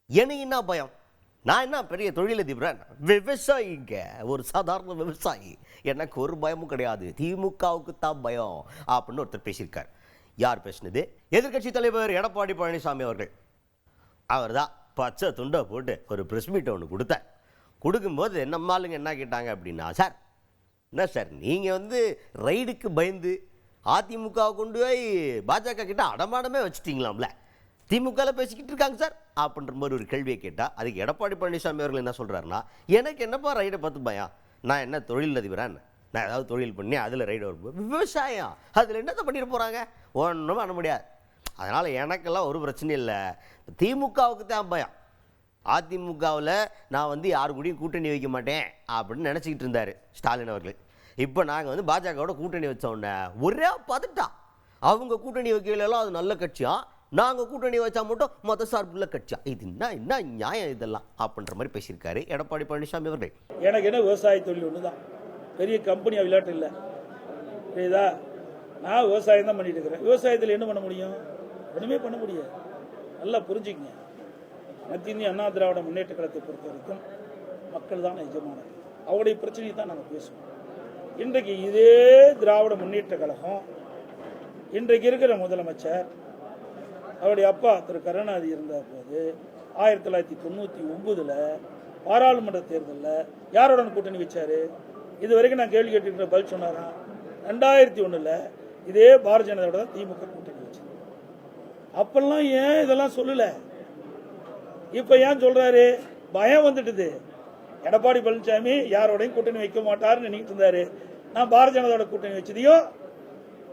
எனக்கு என்ன பயம்? நான் என்ன பெரிய தொழிலதிபரன்? விவசாயிங்க, ஒரு சாதாரண விவசாயி. எனக்கு ஒரு பயமும் கிடையாது. திமுகவுக்கு தான் பயம் அப்படின்னு ஒருத்தர் பேசியிருக்கார். யார் பேசினது? எதிர்க்கட்சி தலைவர் எடப்பாடி பழனிசாமி அவர்கள். அவர் தான் பச்சை துண்டை போட்டு ஒரு ப்ரெஸ் மீட் ஒன்று கொடுத்தார். கொடுக்கும்போது நம்மளுங்க என்ன கேட்டாங்க அப்படின்னா, சார் என்ன சார் நீங்கள் ரைடுக்கு பயந்து அதிமுகவை கொண்டு போய் பாஜக கிட்ட அடமானமே வச்சுட்டீங்களாம்ல, திமுகவில் பேசிக்கிட்டு இருக்காங்க சார் அப்படின்ற மாதிரி ஒரு கேள்வியை கேட்டால், அதுக்கு எடப்பாடி பழனிசாமி அவர்கள் என்ன சொல்கிறாருன்னா, எனக்கு என்னப்பா ரைடை பார்த்து பயம்? நான் என்ன தொழிலதிபரான்? நான் ஏதாவது தொழில் பண்ணி அதில் ரைடு வரும்போது விவசாயம் அதில் என்னத்தை பண்ணிட்டு போகிறாங்க? ஒன்றும் பண்ண முடியாது. அதனால் எனக்கெல்லாம் ஒரு பிரச்சனையும் இல்லை. திமுகவுக்கு தான் பயம். அதிமுகவில் நான் யாரு கூடயும் கூட்டணி வைக்க மாட்டேன் அப்படின்னு நினச்சிக்கிட்டு இருந்தார் ஸ்டாலின் அவர்கள். இப்போ நாங்கள் பாஜகவோட கூட்டணி வச்சோடனே ஒரே பதட்டா. அவங்க கூட்டணி வைக்கலாம், அது நல்ல கட்சியாக, நாங்கள் கூட்டணி வச்சா மட்டும் மத சார்புள்ள கட்சியா? இது என்ன நியாயம் இதெல்லாம் அப்படின்ற மாதிரி பேசியிருக்காரு எடப்பாடி பழனிசாமி அவர்கள். எனக்கு என்ன விவசாய தொழில் ஒன்று தான், பெரிய கம்பெனியாக விளையாட்டு இல்லை. புரியுதா? நான் விவசாயம் தான் பண்ணிட்டு இருக்கிறேன். விவசாயத்தில் என்ன பண்ண முடியும்? ஒன்றுமே பண்ண முடியாது. நல்லா புரிஞ்சுக்கங்க. மத்திய இந்திய அண்ணா திராவிட முன்னேற்ற கழகத்தை பொறுத்த வரைக்கும் மக்கள் தான் எஜமானர். அவருடைய பிரச்சனையை தான் நாங்கள் பேசுவோம். இன்றைக்கு இதே திராவிட முன்னேற்ற கழகம், இன்றைக்கு இருக்கிற முதலமைச்சர், அவருடைய அப்பா திரு கருணாநிதி இருந்த போது 1999 பாராளுமன்ற தேர்தலில் யாருடன் கூட்டணி வச்சாரு? இது வரைக்கும் நான் கேள்வி கேட்டு பதில் சொன்னாராம். 2001 இதே பாரதிய ஜனதாவோட தான் திமுக கூட்டணி வச்சது. அப்பெல்லாம் ஏன் இதெல்லாம் சொல்லல? இப்ப ஏன் சொல்றாரு? பயம் வந்துட்டுது. எடப்பாடி பழனிசாமி யாரோடையும் கூட்டணி வைக்க மாட்டாருன்னு நினைக்கிட்டு இருந்தாரு. நான் பாரதிய ஜனதாவோட கூட்டணி வச்சதையும்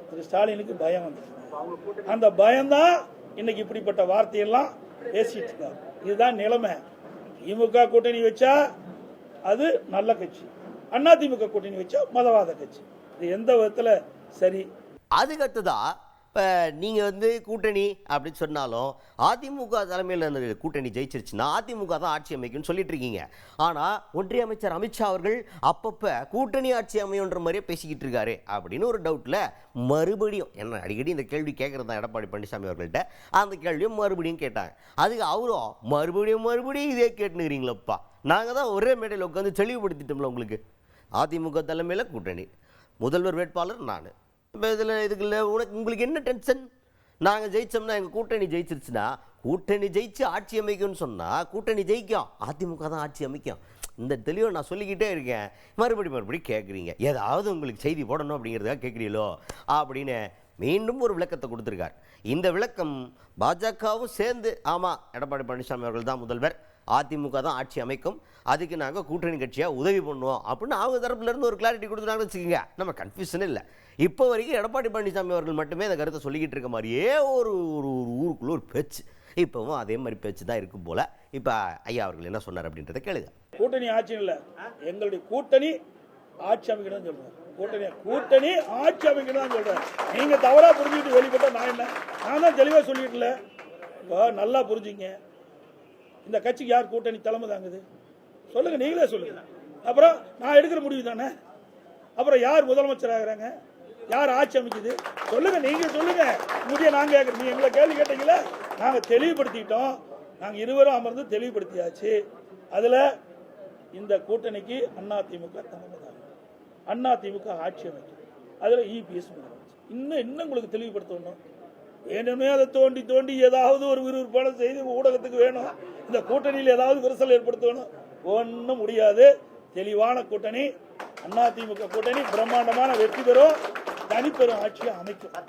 திரு ஸ்டாலினுக்கு பயம் வந்துட்டு. அந்த பயம்தான் இன்னைக்கு இப்படிப்பட்ட வார்த்தையெல்லாம் பேசிட்டு இருக்காரு. இதுதான் நிலைமை. திமுக கூட்டணி வச்சா அது நல்ல கட்சி, அண்ணா திமுக கூட்டணி வச்சா மதவாத கட்சி. இது எந்த விதத்துல சரி? அதுக்கடுத்ததா இப்போ நீங்கள் கூட்டணி அப்படின்னு சொன்னாலும் அதிமுக தலைமையில் இருந்த கூட்டணி ஜெயிச்சிருச்சுன்னா அதிமுக தான் ஆட்சி அமைக்கும்னு சொல்லிட்டு இருக்கீங்க. ஆனால் ஒன்றிய அமைச்சர் அமித்ஷா அவர்கள் அப்பப்போ கூட்டணி ஆட்சி அமையுன்ற மாதிரியே பேசிக்கிட்டு இருக்காரு அப்படின்னு ஒரு டவுட்டில் மறுபடியும் என்ன அடிக்கடி இந்த கேள்வி கேட்குறது தான் எடப்பாடி பழனிசாமி அவர்கள்ட்ட. அந்த கேள்வியும் மறுபடியும் கேட்டாங்க. அதுக்கு அவரும் மறுபடியும் இதே கேட்டுனுக்கிறீங்களப்பா, நாங்கள் தான் ஒரே மேடையில் உட்காந்து தெளிவுபடுத்திட்டோம்ல உங்களுக்கு. அதிமுக தலைமையில் கூட்டணி, முதல்வர் வேட்பாளர் நான். இப்போ இதுக்குள்ள உங்களுக்கு என்ன டென்ஷன்? நாங்கள் ஜெயிச்சோம்னா, எங்கள் கூட்டணி ஜெயிச்சிருச்சுன்னா, கூட்டணி ஜெயிச்சு ஆட்சி அமைக்கும்னு சொன்னால் கூட்டணி ஜெயிக்கும், அதிமுக தான் ஆட்சி அமைக்கும். இந்த தெளிவை நான் சொல்லிக்கிட்டே இருக்கேன். மறுபடியும் கேட்குறீங்க, ஏதாவது உங்களுக்கு செய்தி போடணும் அப்படிங்கிறதுக்காக கேட்குறீங்களோ அப்படின்னு மீண்டும் ஒரு விளக்கத்தை கொடுத்துருக்கார். இந்த விளக்கம் பாஜகவும் சேர்ந்து, ஆமாம் எடப்பாடி பழனிசாமி அவர்கள் தான் முதல்வர், அதிமுக தான் ஆட்சி அமைக்கும், அதுக்கு நாங்கள் கூட்டணி கட்சியாக உதவி பண்ணுவோம் அப்படின்னு அவங்க தரப்புலேருந்து ஒரு கிளாரிட்டி கொடுத்துட்டாங்கன்னு வச்சுக்கோங்க, நம்ம கன்ஃபியூஷனே இல்லை. இப்போ வரைக்கும் எடப்பாடி பழனிசாமி அவர்கள் மட்டுமே இந்த கருத்தை சொல்லிக்கிட்டு இருக்க மாதிரியே ஒரு ஊருக்குள்ள ஒரு பேச்சு. இப்போவும் அதே மாதிரி பேச்சு தான் இருக்கும் போல. இப்போ ஐயா அவர்கள் என்ன சொன்னார் அப்படின்றத கேளுங்க. கூட்டணி ஆட்சி இல்லை, எங்களுடைய கூட்டணி ஆட்சி அமைக்கணும் சொல்றேன். கூட்டணி ஆட்சி அமைக்கணும் தான் சொல்றேன். நீங்க தவறா புரிஞ்சுக்கிட்டு வெளிப்பட்ட நான் தான் தெளிவாக சொல்லிட்டுல. நல்லா புரிஞ்சுங்க. இந்த கட்சிக்கு யார் கூட்டணி தலைமை தாங்குது சொல்லுங்க, நீங்களே சொல்லுங்க. அப்புறம் நான் எடுக்கிற முடிவு தானே. அப்புறம் யார் முதலமைச்சர் ஆகிறாங்க, யார் ஆட்சி அமைக்குது சொல்லுங்க, நீங்க சொல்லுங்க. முடிய நாங்க கேட்கறோம். நீங்க எங்களை கேள்வி கேட்டீங்களா? நாங்க தெளிவுபடுத்திட்டோம். நாங்க இருவரும் அமர்ந்து தெளிவுபடுத்தியாச்சு. அதுல இந்த கூட்டணிக்கு அதிமுக தலைமை தாங்கும், அதிமுக ஆட்சி அமைக்கும். அதுல இபிஎஸ் இன்னும் உங்களுக்கு தெளிவுபடுத்தணும். வேணுமே அதை தோண்டி ஏதாவது ஒரு விறுவிறுப்பான செய்தி ஊடகத்துக்கு வேணும். இந்த கூட்டணியில் ஏதாவது விரிசல் ஏற்படுத்தணும். ஒன்றும் முடியாது. தெளிவான கூட்டணி, அதிமுக கூட்டணி பிரம்மாண்டமான வெற்றி பெறும், தனிப்பெரும் ஆட்சியை அமைக்கும்.